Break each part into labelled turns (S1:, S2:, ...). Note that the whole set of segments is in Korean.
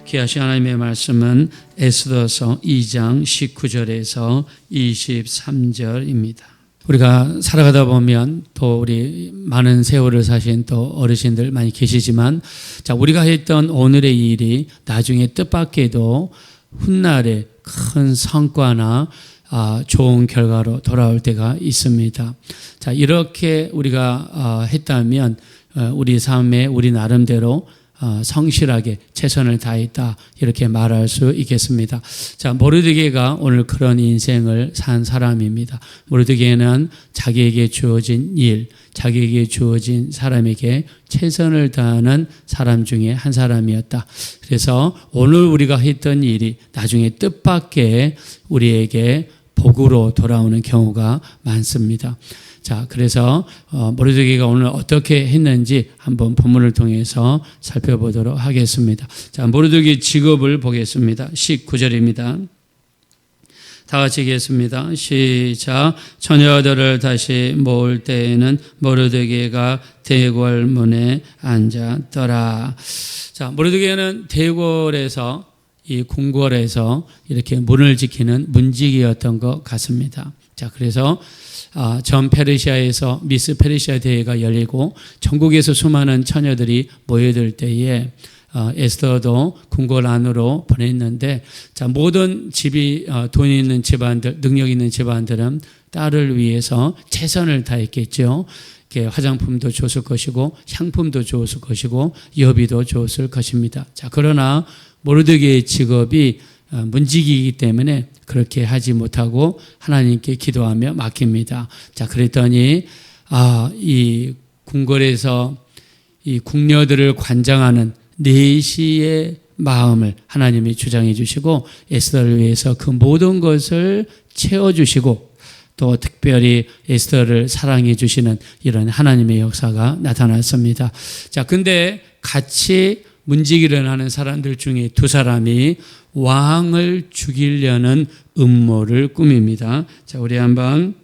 S1: 귀하신 하나님의 말씀은 에스더서 2장 19절에서 23절입니다. 우리가 살아가다 보면 또 우리 많은 세월을 사신 또 어르신들 많이 계시지만, 자, 우리가 했던 오늘의 일이 나중에 뜻밖에도 훗날에 큰 성과나 좋은 결과로 돌아올 때가 있습니다. 자, 이렇게 우리가 했다면 우리 삶에 우리 나름대로 성실하게 최선을 다했다, 이렇게 말할 수 있겠습니다. 자, 모르드게가 오늘 그런 인생을 산 사람입니다. 모르드게는 자기에게 주어진 일, 자기에게 주어진 사람에게 최선을 다하는 사람 중에 한 사람이었다. 그래서 오늘 우리가 했던 일이 나중에 뜻밖의 우리에게 복으로 돌아오는 경우가 많습니다. 자, 그래서 모르드게가 오늘 어떻게 했는지 한번 본문을 통해서 살펴보도록 하겠습니다. 자, 모르드게 직업을 보겠습니다. 19절입니다. 다 같이 읽겠습니다. 시작. 처녀들을 다시 모을 때에는 모르드게가 대궐문에 앉았더라. 자, 모르드게는 대궐에서, 이 궁궐에서 이렇게 문을 지키는 문지기였던 것 같습니다. 자, 그래서 전 페르시아에서 미스 페르시아 대회가 열리고 전국에서 수많은 처녀들이 모여들 때에 에스더도 궁궐 안으로 보냈는데, 자, 모든 집이 돈 있는 집안들, 능력 있는 집안들은 딸을 위해서 최선을 다했겠죠. 화장품도 좋을 것이고 향품도 좋을 것이고 여비도 좋을 것입니다. 자, 그러나 모르드게의 직업이 문지기이기 때문에 그렇게 하지 못하고 하나님께 기도하며 맡깁니다. 자, 그랬더니 이 궁궐에서 이 궁녀들을 관장하는 내시의 마음을 하나님이 주장해 주시고 에스더를 위해서 그 모든 것을 채워주시고 또 특별히 에스더를 사랑해 주시는 이런 하나님의 역사가 나타났습니다. 자, 근데 같이 문지기를 하는 사람들 중에 두 사람이 왕을 죽이려는 음모를 꾸밉니다. 자, 우리 한번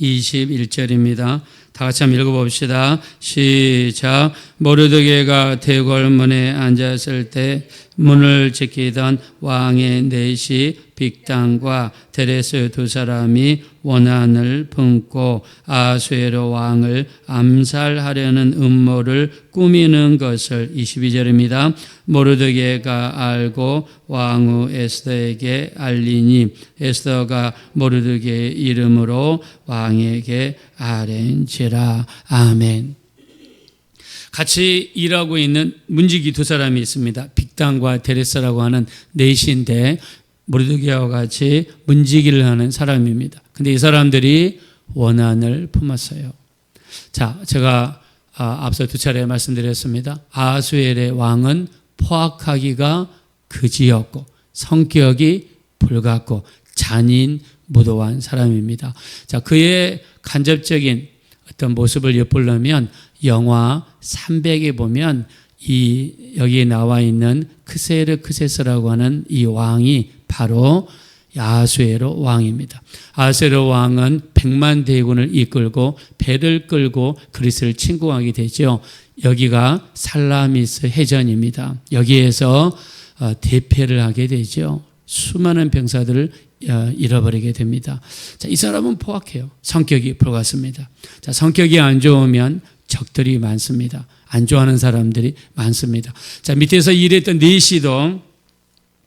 S1: 21절입니다. 다 같이 한번 읽어봅시다. 시작. 모르드게가 대궐문에 앉았을 때 문을 지키던 왕의 내시 빅단과 데레스 두 사람이 원한을 품고 아수에로 왕을 암살하려는 음모를 꾸미는 것을 22절입니다. 모르드게가 알고 왕후 에스더에게 알리니 에스더가 모르드게의 이름으로 왕에게 아뢰니라. 아멘. 같이 일하고 있는 문지기 두 사람이 있습니다. 빅단과 데레스라고 하는 넷인데 모르드게와 같이 문지기를 하는 사람입니다. 근데 이 사람들이 원한을 품었어요. 자, 제가 앞서 두 차례 말씀드렸습니다. 아하수엘의 왕은 포악하기가 그지였고 성격이 불같고 잔인무도한 사람입니다. 자, 그의 간접적인 어떤 모습을 엿보려면 영화 300에 보면 여기에 나와 있는 크세르크세스라고 하는 이 왕이 바로 아하수에로 왕입니다. 아하수에로 왕은 100만 대군을 이끌고 배를 끌고 그리스를 침공하게 되죠. 여기가 살라미스 해전입니다. 여기에서 대패를 하게 되죠. 수많은 병사들을 잃어버리게 됩니다. 자, 이 사람은 포악해요. 성격이 불같습니다. 자, 성격이 안 좋으면 적들이 많습니다. 안 좋아하는 사람들이 많습니다. 자, 밑에서 일했던 내시도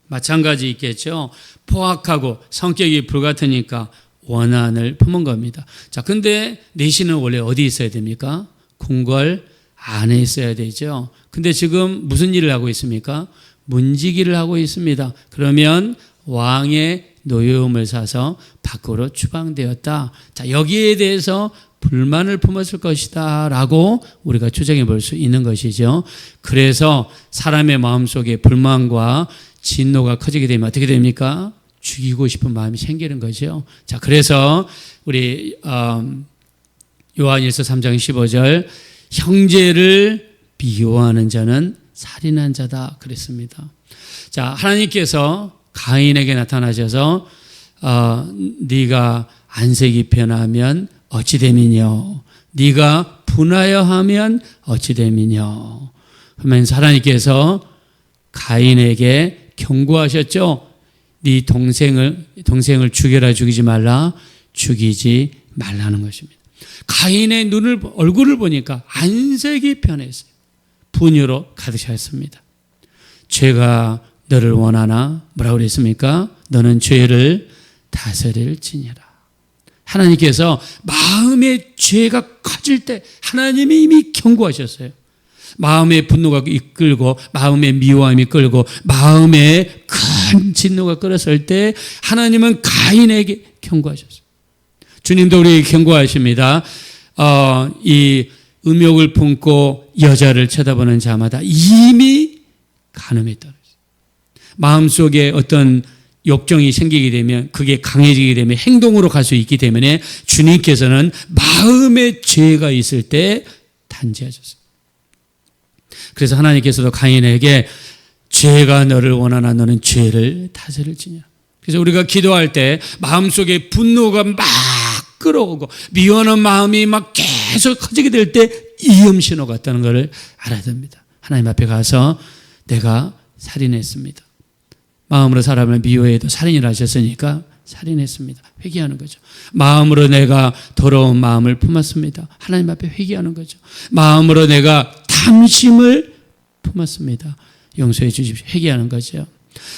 S1: 마찬가지 있겠죠. 포악하고 성격이 불같으니까 원한을 품은 겁니다. 자, 근데 내시는 원래 어디 있어야 됩니까? 궁궐 안에 있어야 되죠. 근데 지금 무슨 일을 하고 있습니까? 문지기를 하고 있습니다. 그러면 왕의 노여움을 사서 밖으로 추방되었다. 자, 여기에 대해서 불만을 품었을 것이다 라고 우리가 추정해 볼 수 있는 것이죠. 그래서 사람의 마음속에 불만과 진노가 커지게 되면 어떻게 됩니까? 죽이고 싶은 마음이 생기는 거죠. 자, 그래서 우리 요한일서 3장 15절 형제를 미워하는 자는 살인한 자다 그랬습니다. 자, 하나님께서 가인에게 나타나셔서 네가 안색이 변하면 어찌 됨이뇨, 네가 분하여 하면 어찌 됨이뇨 하면서 하나님께서 가인에게 경고하셨죠. 네 동생을 죽여라, 죽이지 말라, 죽이지 말라는 것입니다. 가인의 얼굴을 보니까 안색이 변했어요. 분유로 가득 찼습니다. 죄가 너를 원하나? 뭐라고 그랬습니까? 너는 죄를 다스릴지니라. 하나님께서 마음의 죄가 커질 때 하나님이 이미 경고하셨어요. 마음의 분노가 이끌고 마음의 미워함이 끌고 마음의 큰 진노가 끌었을 때 하나님은 가인에게 경고하셨어요. 주님도 우리에게 경고하십니다. 이 음욕을 품고 여자를 쳐다보는 자마다 이미 간음에 떨어졌어요. 마음속에 어떤 욕정이 생기게 되면 그게 강해지게 되면 행동으로 갈 수 있기 때문에 주님께서는 마음의 죄가 있을 때 단죄하셨어요. 그래서 하나님께서도 가인에게 죄가 너를 원하나 너는 죄를 다스릴지냐. 그래서 우리가 기도할 때 마음속에 분노가 막 끌어오고 미워하는 마음이 막 계속 커지게 될 때 이음신호 같다는 것을 알아야 됩니다. 하나님 앞에 가서 내가 살인했습니다. 마음으로 사람을 미워해도 살인을 하셨으니까 살인했습니다. 회개하는 거죠. 마음으로 내가 더러운 마음을 품었습니다. 하나님 앞에 회개하는 거죠. 마음으로 내가 탐심을 품었습니다. 용서해 주십시오. 회개하는 거죠.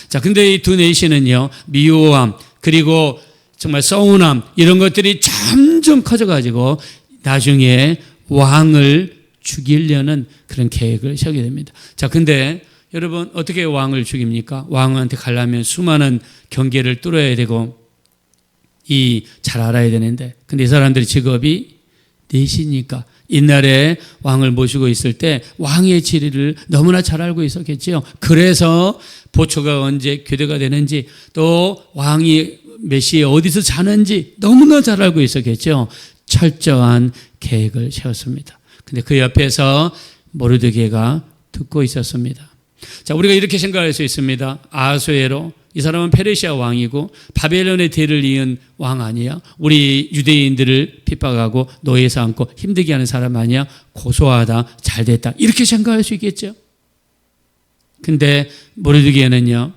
S1: 자, 근데 이 두 내시는요, 미워함, 그리고 정말 서운함, 이런 것들이 점점 커져가지고 나중에 왕을 죽이려는 그런 계획을 세우게 됩니다. 자, 근데 여러분, 어떻게 왕을 죽입니까? 왕한테 가려면 수많은 경계를 뚫어야 되고, 잘 알아야 되는데, 근데 이 사람들의 직업이 내시니까, 옛날에 왕을 모시고 있을 때 왕의 지리를 너무나 잘 알고 있었겠지요. 그래서 보초가 언제 교대가 되는지, 또 왕이 몇 시에 어디서 자는지 너무나 잘 알고 있었겠죠. 철저한 계획을 세웠습니다. 근데 그 옆에서 모르드게가 듣고 있었습니다. 자, 우리가 이렇게 생각할 수 있습니다. 아하수에로, 이 사람은 페르시아 왕이고 바벨론의 대를 이은 왕 아니야? 우리 유대인들을 핍박하고 노예에 삼고 힘들게 하는 사람 아니야? 고소하다, 잘됐다, 이렇게 생각할 수 있겠죠. 근데 모르드게는요,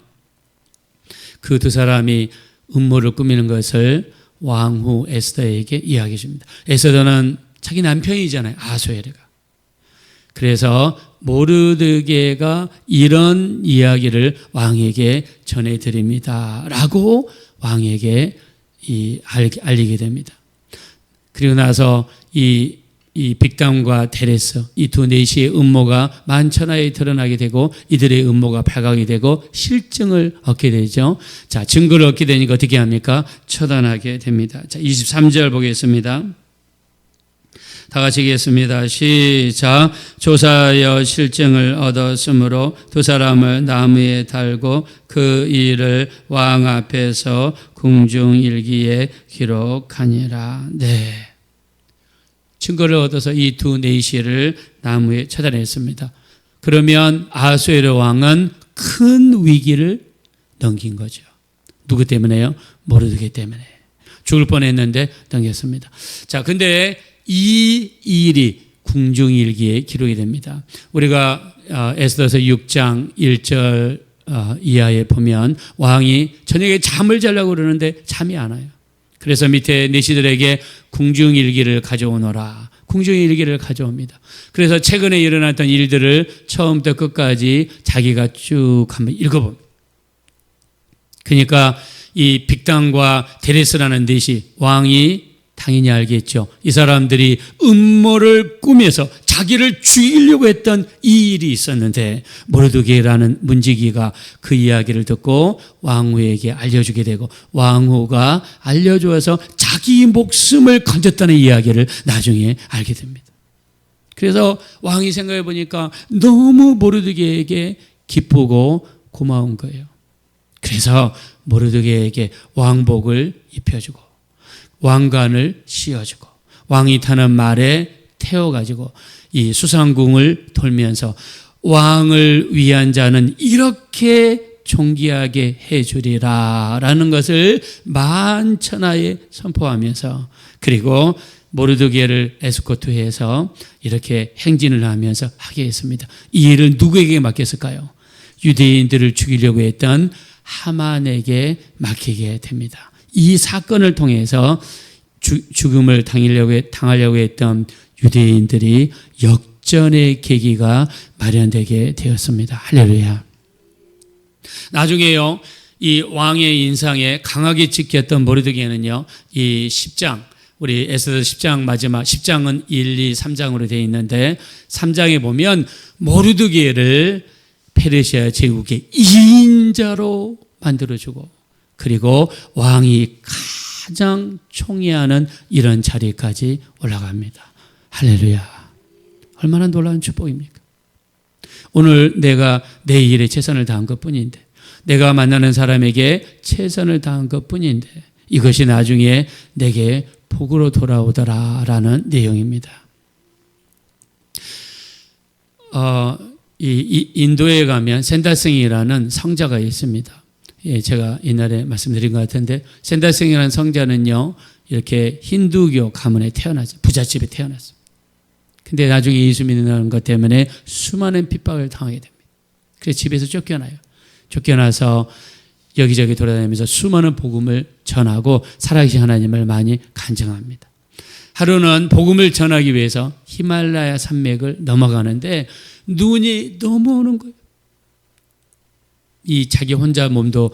S1: 그 두 사람이 음모를 꾸미는 것을 왕후 에스더에게 이야기해 줍니다. 에스더는 자기 남편이잖아요, 아하수에르가. 그래서 모르드게가 이런 이야기를 왕에게 전해드립니다 라고 왕에게 알리게 됩니다. 그리고 나서 이 빅담과 데레스, 이 두 내시의 음모가 만천하에 드러나게 되고 이들의 음모가 발각이 되고 실증을 얻게 되죠. 자, 증거를 얻게 되니까 어떻게 합니까? 처단하게 됩니다. 자, 23절 보겠습니다. 다 같이 읽겠습니다. 시작. 조사하여 실증을 얻었으므로 두 사람을 나무에 달고 그 일을 왕 앞에서 궁중일기에 기록하니라. 네. 증거를 얻어서 이 두 내시를 나무에 처단했습니다. 그러면 아하수에르 왕은 큰 위기를 넘긴 거죠. 누구 때문에요? 모르드게 때문에. 죽을 뻔했는데 넘겼습니다. 자, 근데 이 일이 궁중일기에 기록이 됩니다. 우리가 에스더서 6장 1절 이하에 보면 왕이 저녁에 잠을 자려고 그러는데 잠이 안 와요. 그래서 밑에 내시들에게 궁중일기를 가져오너라. 궁중일기를 가져옵니다. 그래서 최근에 일어났던 일들을 처음부터 끝까지 자기가 쭉 한번 읽어봅니다. 그러니까 이 빅당과 데레스라는 내시, 왕이 당연히 알겠죠. 이 사람들이 음모를 꾸며서 자기를 죽이려고 했던 이 일이 있었는데 모르드게라는 문지기가 그 이야기를 듣고 왕후에게 알려주게 되고 왕후가 알려주어서 자기 목숨을 건졌다는 이야기를 나중에 알게 됩니다. 그래서 왕이 생각해 보니까 너무 모르드게에게 기쁘고 고마운 거예요. 그래서 모르드게에게 왕복을 입혀주고 왕관을 씌워주고 왕이 타는 말에 태워가지고 이 수상궁을 돌면서 왕을 위한 자는 이렇게 존귀하게 해주리라 라는 것을 만천하에 선포하면서, 그리고 모르드게를 에스코트해서 이렇게 행진을 하면서 하게 했습니다. 이 일을 누구에게 맡겼을까요? 유대인들을 죽이려고 했던 하만에게 맡기게 됩니다. 이 사건을 통해서 죽음을 당하려고 했던 유대인들이 역전의 계기가 마련되게 되었습니다. 할렐루야. 나중에요, 이 왕의 인상에 강하게 찍혔던 모르드게는요, 이 10장, 우리 에스더 10장 마지막 10장은 1, 2, 3장으로 되어 있는데 3장에 보면 모르드게를 페르시아 제국의 2인자로 만들어주고, 그리고 왕이 가장 총애하는 이런 자리까지 올라갑니다. 할렐루야. 얼마나 놀라운 축복입니까? 오늘 내가 내 일에 최선을 다한 것뿐인데, 내가 만나는 사람에게 최선을 다한 것뿐인데, 이것이 나중에 내게 복으로 돌아오더라라는 내용입니다. 이 인도에 가면 샌달싱이라는 성자가 있습니다. 예, 제가 옛날에 말씀드린 것 같은데, 샌달싱이라는 성자는요, 이렇게 힌두교 가문에 태어났어요. 부잣집에 태어났어요. 근데 나중에 예수 믿는 것 때문에 수많은 핍박을 당하게 됩니다. 그래서 집에서 쫓겨나요. 쫓겨나서 여기저기 돌아다니면서 수많은 복음을 전하고 살아계신 하나님을 많이 간증합니다. 하루는 복음을 전하기 위해서 히말라야 산맥을 넘어가는데 눈이 너무 오는 거예요. 이 자기 혼자 몸도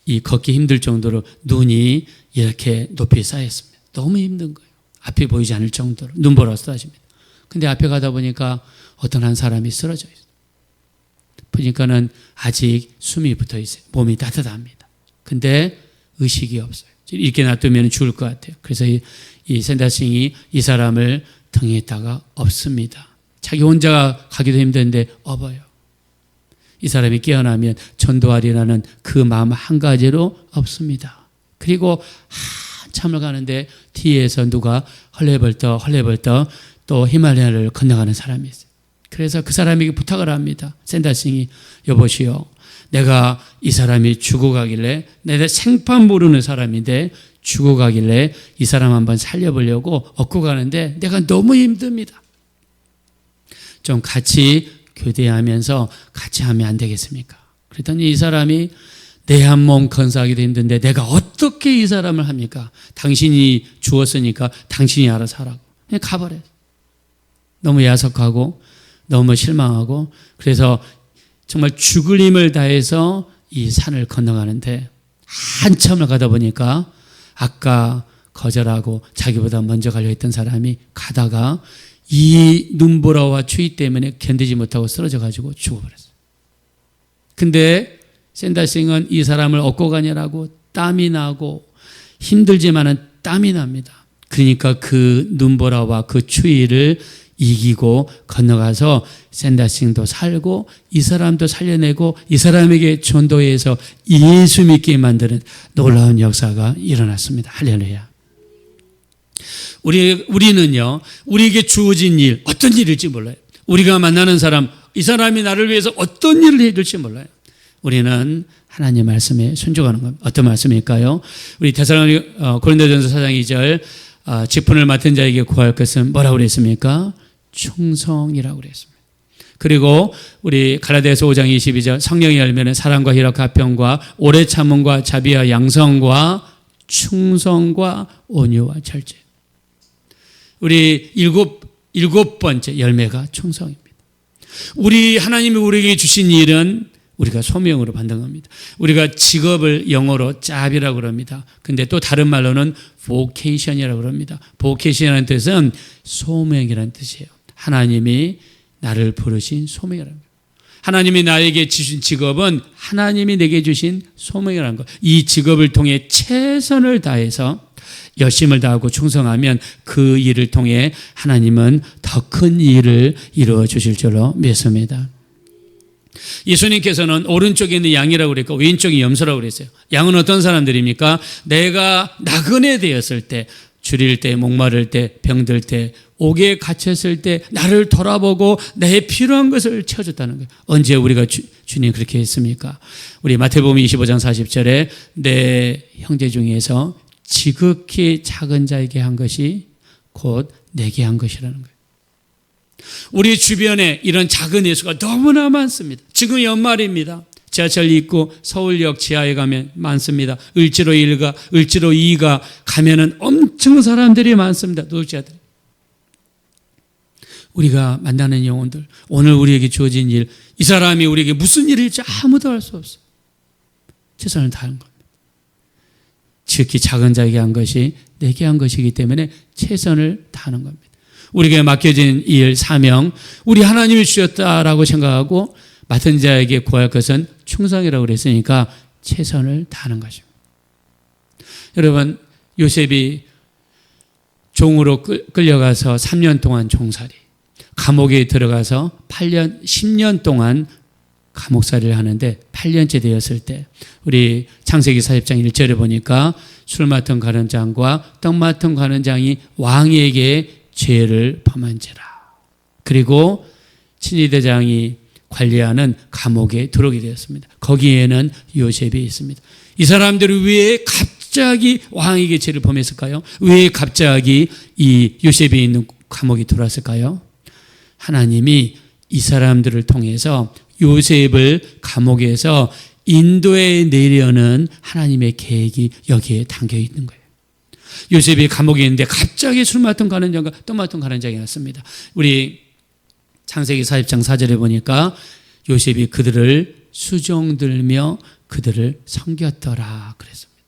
S1: 이 걷기 힘들 정도로 눈이 이렇게 높이 쌓였습니다. 너무 힘든 거예요. 앞이 보이지 않을 정도로 눈보라 쏟아집니다. 근데 앞에 가다 보니까 어떤 한 사람이 쓰러져 있어요. 보니까는 아직 숨이 붙어 있어요. 몸이 따뜻합니다. 근데 의식이 없어요. 이렇게 놔두면 죽을 것 같아요. 그래서 이 샌달싱이 이 사람을 등에다가 업습니다. 자기 혼자 가기도 힘든데 업어요. 이 사람이 깨어나면 전도하리라는 그 마음 한 가지로 없습니다. 그리고 한참을 가는데 뒤에서 누가 헐레벌떡 또 히말라야를 건너가는 사람이 있어요. 그래서 그 사람에게 부탁을 합니다. 샌달싱이, 여보시오, 내가 이 사람이 죽어가길래, 내가 생판 모르는 사람인데 죽어가길래 이 사람 한번 살려보려고 업고 가는데 내가 너무 힘듭니다. 좀 같이 교대하면서 같이 하면 안 되겠습니까? 그랬더니 이 사람이 내 한 몸 건사하기도 힘든데 내가 어떻게 이 사람을 합니까? 당신이 주었으니까 당신이 알아서 하라고. 그냥 가버려요. 너무 야속하고 너무 실망하고, 그래서 정말 죽을 힘을 다해서 이 산을 건너가는데 한참을 가다 보니까 아까 거절하고 자기보다 먼저 가려 했던 사람이 가다가 이 눈보라와 추위 때문에 견디지 못하고 쓰러져 가지고 죽어버렸어요. 근데 샌달싱은 이 사람을 업고 가냐라고 땀이 나고 힘들지만은 땀이 납니다. 그러니까 그 눈보라와 그 추위를 이기고 건너가서 샌달싱도 살고 이 사람도 살려내고 이 사람에게 전도해서 예수 믿게 만드는 놀라운 역사가 일어났습니다. 할렐루야. 우리는요, 우리에게 주어진 일, 어떤 일일지 몰라요. 우리가 만나는 사람, 이 사람이 나를 위해서 어떤 일을 해줄지 몰라요. 우리는 하나님 말씀에 순종하는 겁니다. 어떤 말씀일까요? 우리 고린도전서 4장 2절, 직분을 맡은 자에게 구할 것은 뭐라고 그랬습니까? 충성이라고 그랬습니다. 그리고 우리 갈라디아서 5장 22절, 성령의 열매는 사랑과 희락과 화평과 오래 참음과 자비와 양성과 충성과 온유와 절제. 우리 일곱 번째 열매가 충성입니다. 하나님이 우리에게 주신 일은 우리가 소명으로 받는 겁니다. 우리가 직업을 영어로 잡이라고 그럽니다. 근데 또 다른 말로는 vocation이라고 그럽니다. vocation이라는 뜻은 소명이라는 뜻이에요. 하나님이 나를 부르신 소명이라는 거예요. 하나님이 나에게 주신 직업은 하나님이 내게 주신 소명이라는 거예요. 이 직업을 통해 최선을 다해서 열심을 다하고 충성하면 그 일을 통해 하나님은 더 큰 일을 이루어 주실 줄로 믿습니다. 예수님께서는 오른쪽에 있는 양이라고 그랬고 왼쪽이 염소라고 그랬어요. 양은 어떤 사람들입니까? 내가 나그네 되었을 때, 줄일 때, 목마를 때, 병들 때, 옥에 갇혔을 때 나를 돌아보고 내 필요한 것을 채워줬다는 거예요. 언제 우리가 주님 그렇게 했습니까? 우리 마태복음 25장 40절에 내 형제 중에서 지극히 작은 자에게 한 것이 곧 내게 한 것이라는 거예요. 우리 주변에 이런 작은 예수가 너무나 많습니다. 지금 연말입니다. 지하철 있고 서울역 지하에 가면 많습니다. 을지로 1가, 을지로 2가 가면은 엄청 사람들이 많습니다. 노숙자들이. 우리가 만나는 영혼들, 오늘 우리에게 주어진 일, 이 사람이 우리에게 무슨 일을 할지 아무도 알 수 없어요. 최선을 다하는 겁니다. 지극히 작은 자에게 한 것이 내게 한 것이기 때문에 최선을 다하는 겁니다. 우리에게 맡겨진 일, 사명, 우리 하나님이 주셨다라고 생각하고 맡은 자에게 구할 것은 충성이라고 그랬으니까 최선을 다하는 것입니다. 여러분, 요셉이 종으로 끌려가서 3년 동안 종살이, 감옥에 들어가서 8년, 10년 동안 감옥살이를 하는데 8년째 되었을 때 우리 창세기 40장 1절에 보니까 술 맡은 가련장과 떡 맡은 가련장이 왕에게 죄를 범한지라. 그리고 친위대장이 관리하는 감옥에 들어오게 되었습니다. 거기에는 요셉이 있습니다. 이 사람들이 왜 갑자기 왕에게 죄를 범했을까요? 왜 갑자기 이 요셉이 있는 감옥에 들어왔을까요? 하나님이 이 사람들을 통해서 요셉을 감옥에서 인도에 내려는 하나님의 계획이 여기에 담겨 있는 거예요. 요셉이 감옥에 있는데 갑자기 술 맡은 가련장과 떡 맡은 가련장이 왔습니다. 우리 창세기 40장 4절에 보니까 요셉이 그들을 수종들며 그들을 섬겼더라 그랬습니다.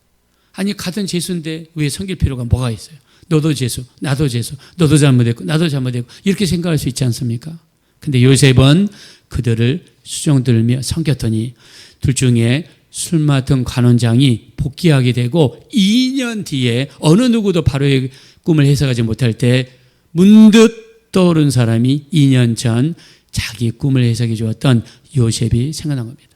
S1: 아니 같은 죄수인데 왜 섬길 필요가 뭐가 있어요? 너도 죄수, 나도 죄수, 너도 잘못했고 나도 잘못했고 이렇게 생각할 수 있지 않습니까? 근데 요셉은 그들을 수종들며 섬겼더니 둘 중에 술 맡은 관원장이 복귀하게 되고 2년 뒤에 어느 누구도 바로의 꿈을 해석하지 못할 때 문득 떠오른 사람이 2년 전 자기 꿈을 해석해 주었던 요셉이 생각난 겁니다.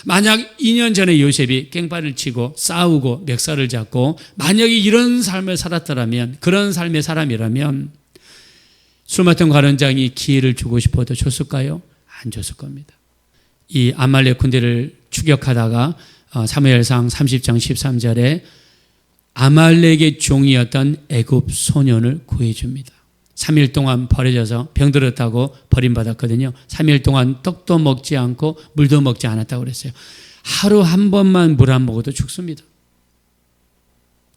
S1: 만약 2년 전에 요셉이 깽판을 치고 싸우고 멱살을 잡고 만약에 이런 삶을 살았더라면, 그런 삶의 사람이라면 술 맡은 관원장이 기회를 주고 싶어도 줬을까요? 안 줬을 겁니다. 이 아말렉 군대를 추격하다가 사무엘상 30장 13절에 아말렉의 종이었던 애굽 소년을 구해줍니다. 3일 동안 버려져서 병들었다고 버림받았거든요. 3일 동안 떡도 먹지 않고 물도 먹지 않았다고 그랬어요. 하루 한 번만 물 안 먹어도 죽습니다.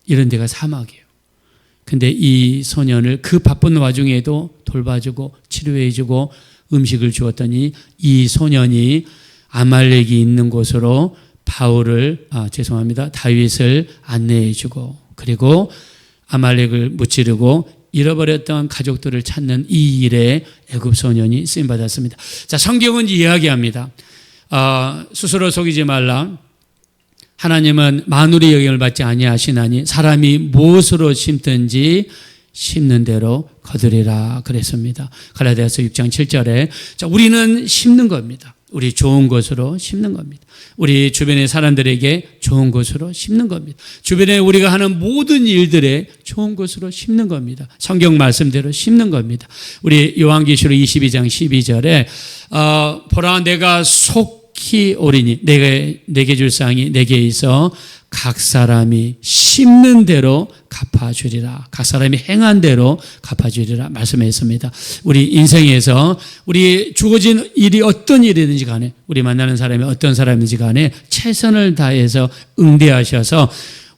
S1: 이런 데가 사막이에요. 근데 이 소년을 그 바쁜 와중에도 돌봐주고 치료해주고 음식을 주었더니 이 소년이 아말렉이 있는 곳으로 다윗을 안내해주고, 그리고 아말렉을 무찌르고 잃어버렸던 가족들을 찾는 이 일에 애굽 소년이 쓰임 받았습니다. 자, 성경은 이야기합니다. 스스로 속이지 말라. 하나님은 만물의 영향을 받지 아니하시나니 사람이 무엇으로 심든지 심는 대로 거두리라 그랬습니다. 갈라디아서 6장 7절에 자, 우리는 심는 겁니다. 우리 좋은 것으로 심는 겁니다. 우리 주변의 사람들에게 좋은 것으로 심는 겁니다. 주변에 우리가 하는 모든 일들에 좋은 것으로 심는 겁니다. 성경 말씀대로 심는 겁니다. 우리 요한계시록 22장 12절에 보라 내가 속히 오리니 내게 줄 쌍이 내게 있어 각 사람이 심는 대로 갚아주리라. 각 사람이 행한 대로 갚아주리라 말씀했습니다. 우리 인생에서 우리 주어진 일이 어떤 일이든지 간에, 우리 만나는 사람이 어떤 사람인지 간에 최선을 다해서 응대하셔서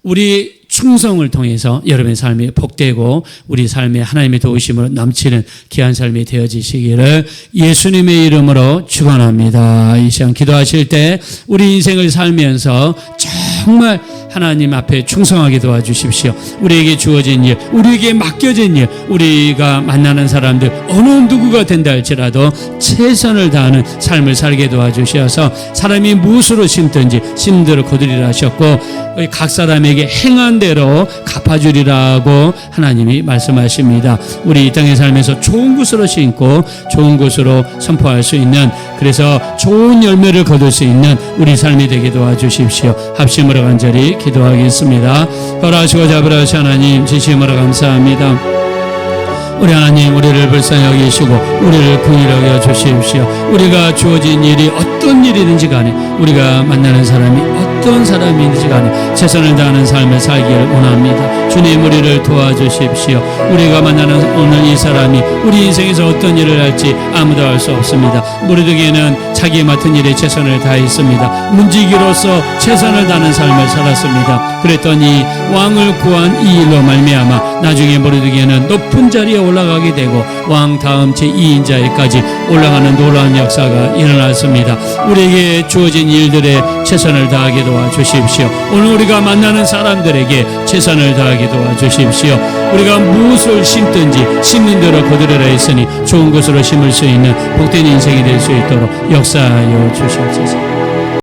S1: 우리 충성을 통해서 여러분의 삶이 복되고 우리 삶에 하나님의 도우심으로 넘치는 귀한 삶이 되어지시기를 예수님의 이름으로 축원합니다. 이 시간 기도하실 때 우리 인생을 살면서 정말 하나님 앞에 충성하게 도와주십시오. 우리에게 주어진 일, 우리에게 맡겨진 일, 우리가 만나는 사람들 어느 누구가 된다 할지라도 최선을 다하는 삶을 살게 도와주셔서 사람이 무엇으로 심든지 심는 대로 거두리라 하셨고 각 사람에게 행한 대로 갚아주리라고 하나님이 말씀하십니다. 우리 이 땅에 살면서 좋은 것으로 심고 좋은 것으로 선포할 수 있는, 그래서 좋은 열매를 거둘 수 있는 우리 삶이 되게 도와주십시오. 합심으로 간절히 기도하겠습니다. 허락하시고 자비로우신 하나님 진심으로 감사합니다. 우리 하나님 우리를 불쌍히 여기시고 우리를 긍휼히 여겨 주십시오. 우리가 주어진 일이 어떤 일이든지 간에 우리가 만나는 사람이 어떤 사람이든지 간에 최선을 다하는 삶을 살기를 원합니다. 주님 우리를 도와주십시오. 우리가 만나는 오늘 이 사람이 우리 인생에서 어떤 일을 할지 아무도 알 수 없습니다. 모르드게는 자기 맡은 일에 최선을 다했습니다. 문지기로서 최선을 다하는 삶을 살았습니다. 그랬더니 왕을 구한 이 일로 말미암아 나중에 모르드게는 높은 자리에 올라가게 되고 왕 다음 제2인자에까지 올라가는 놀라운 역사가 일어났습니다. 우리에게 주어진 일들에 최선을 다하게 도와주십시오. 오늘 우리가 만나는 사람들에게 최선을 다하게 도와주십시오. 우리가 무엇을 심든지 심는 대로 거두리라 했으니 좋은 것으로 심을 수 있는 복된 인생이 될 수 있도록 역사하여 주시옵소서.